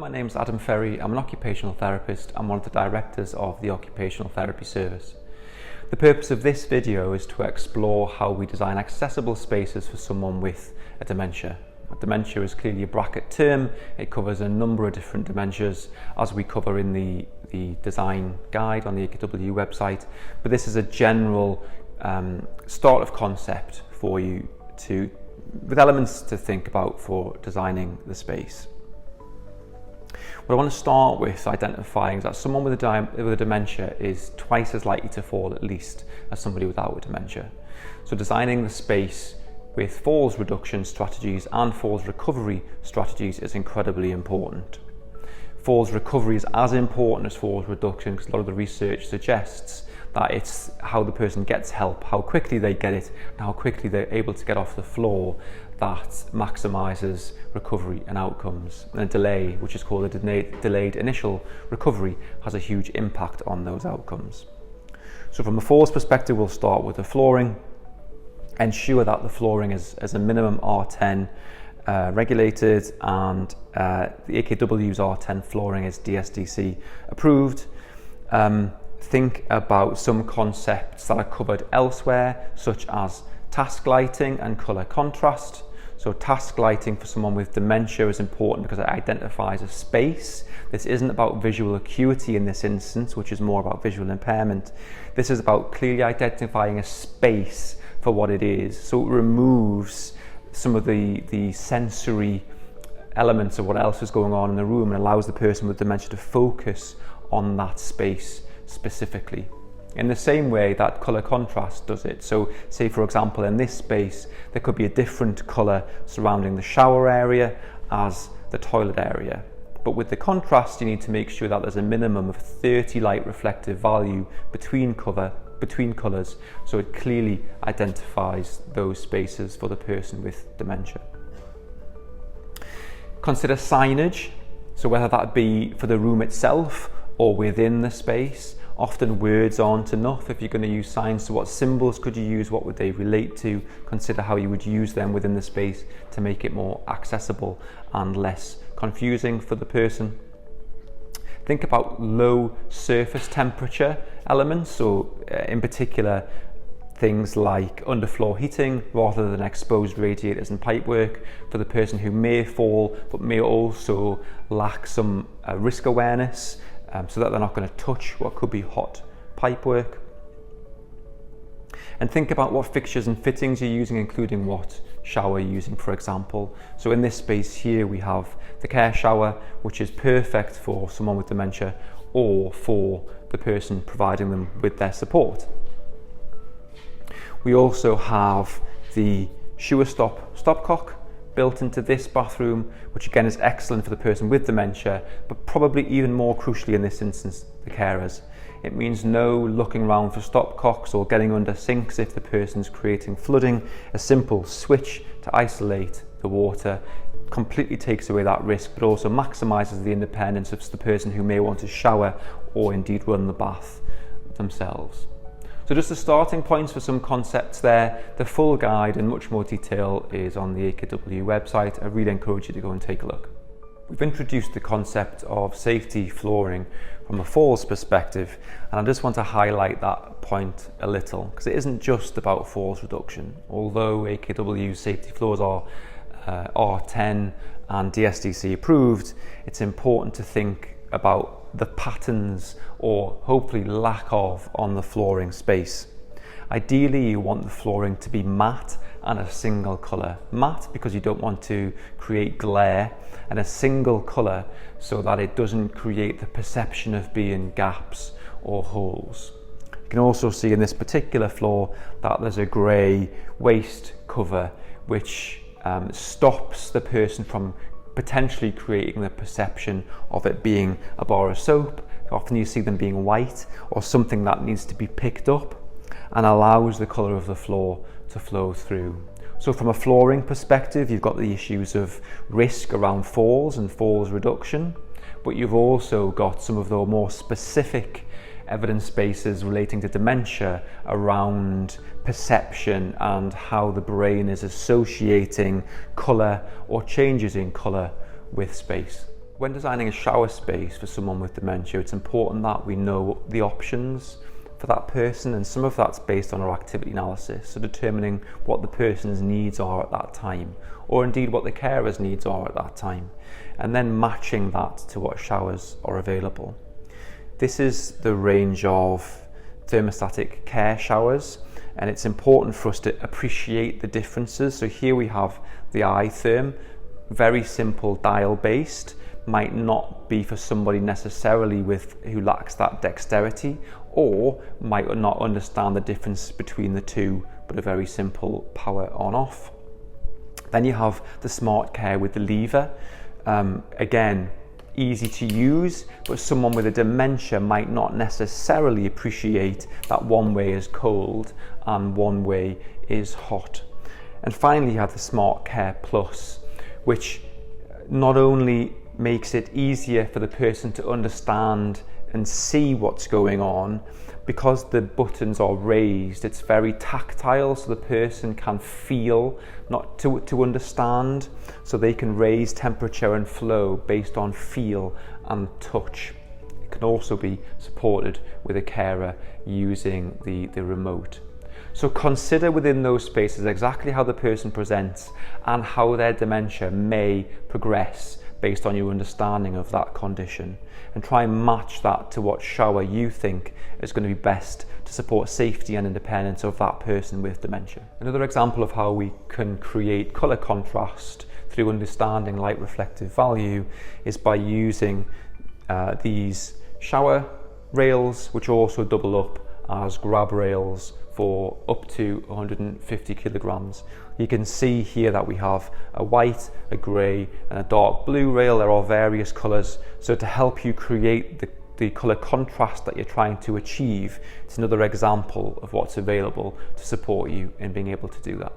My name's Adam Ferry. I'm an occupational therapist. I'm one of the directors of the Occupational Therapy Service. The purpose of this video is to explore how we design accessible spaces for someone with a dementia. Dementia is clearly a bracket term. It covers a number of different dementias, as we cover in the design guide on the AKW website. But this is a general start of concept for you with elements to think about for designing the space. What I want to start with identifying is that someone with a dementia is twice as likely to fall, at least, as somebody without a dementia. So designing the space with falls reduction strategies and falls recovery strategies is incredibly important. Falls recovery is as important as falls reduction because a lot of the research suggests that it's how the person gets help, how quickly they get it, and how quickly they're able to get off the floor that maximises recovery and outcomes. And a delay, which is called a delayed initial recovery, has a huge impact on those outcomes. So from a falls perspective, we'll start with the flooring. Ensure that the flooring is a minimum R10 regulated, and the AKW's R10 flooring is DSDC approved. Think about some concepts that are covered elsewhere, such as task lighting and colour contrast. So task lighting for someone with dementia is important because it identifies a space. This isn't about visual acuity in this instance, which is more about visual impairment. This is about clearly identifying a space for what it is. So it removes some of the sensory elements of what else is going on in the room and allows the person with dementia to focus on that space specifically. In the same way that colour contrast does it. So say for example in this space there could be a different colour surrounding the shower area as the toilet area. But with the contrast you need to make sure that there's a minimum of 30 light reflective value between colours, so it clearly identifies those spaces for the person with dementia. Consider signage, so whether that be for the room itself or within the space. Often words aren't enough if you're going to use signs, so what symbols could you use, what would they relate to? Consider how you would use them within the space to make it more accessible and less confusing for the person. Think about low surface temperature elements, so in particular things like underfloor heating rather than exposed radiators and pipework for the person who may fall but may also lack some risk awareness, so that they're not going to touch what could be hot pipework. And think about what fixtures and fittings you're using, including what shower you're using, for example. So in this space here we have the care shower, which is perfect for someone with dementia or for the person providing them with their support. We also have the shower stopcock built into this bathroom, which again is excellent for the person with dementia, but probably even more crucially in this instance, the carers. It means no looking around for stopcocks or getting under sinks if the person's creating flooding. A simple switch to isolate the water completely takes away that risk, but also maximises the independence of the person who may want to shower or indeed run the bath themselves. So just the starting points for some concepts there. The full guide in much more detail is on the AKW website. I really encourage you to go and take a look. We've introduced the concept of safety flooring from a falls perspective, and I just want to highlight that point a little because it isn't just about falls reduction. Although AKW safety floors are R10 and DSDC approved, it's important to think about the patterns or hopefully lack of on the flooring space. Ideally you want the flooring to be matte and a single colour. Matte because you don't want to create glare, and a single colour so that it doesn't create the perception of being gaps or holes. You can also see in this particular floor that there's a grey waste cover which stops the person from potentially creating the perception of it being a bar of soap. Often you see them being white or something that needs to be picked up, and allows the colour of the floor to flow through. So from a flooring perspective, you've got the issues of risk around falls and falls reduction, but you've also got some of the more specific evidence bases relating to dementia around perception and how the brain is associating colour or changes in colour with space. When designing a shower space for someone with dementia, it's important that we know the options for that person, and some of that's based on our activity analysis, so determining what the person's needs are at that time, or indeed what the carer's needs are at that time, and then matching that to what showers are available. This is the range of thermostatic care showers, and it's important for us to appreciate the differences. So here we have the iTherm, very simple dial based, might not be for somebody necessarily who lacks that dexterity, or might not understand the difference between the two, but a very simple power on off. Then you have the Smart Care with the lever. Again, easy to use, but someone with a dementia might not necessarily appreciate that one way is cold and one way is hot. And finally you have the Smart Care Plus, which not only makes it easier for the person to understand and see what's going on, because the buttons are raised, it's very tactile, so the person can feel, not to understand, so they can raise temperature and flow based on feel and touch. It can also be supported with a carer using the remote. So consider within those spaces exactly how the person presents and how their dementia may progress based on your understanding of that condition, and try and match that to what shower you think is going to be best to support safety and independence of that person with dementia. Another example of how we can create colour contrast through understanding light reflective value is by using these shower rails, which also double up as grab rails for up to 150 kilograms. You can see here that we have a white, a grey and a dark blue rail. There are various colours, so to help you create the colour contrast that you're trying to achieve, it's another example of what's available to support you in being able to do that.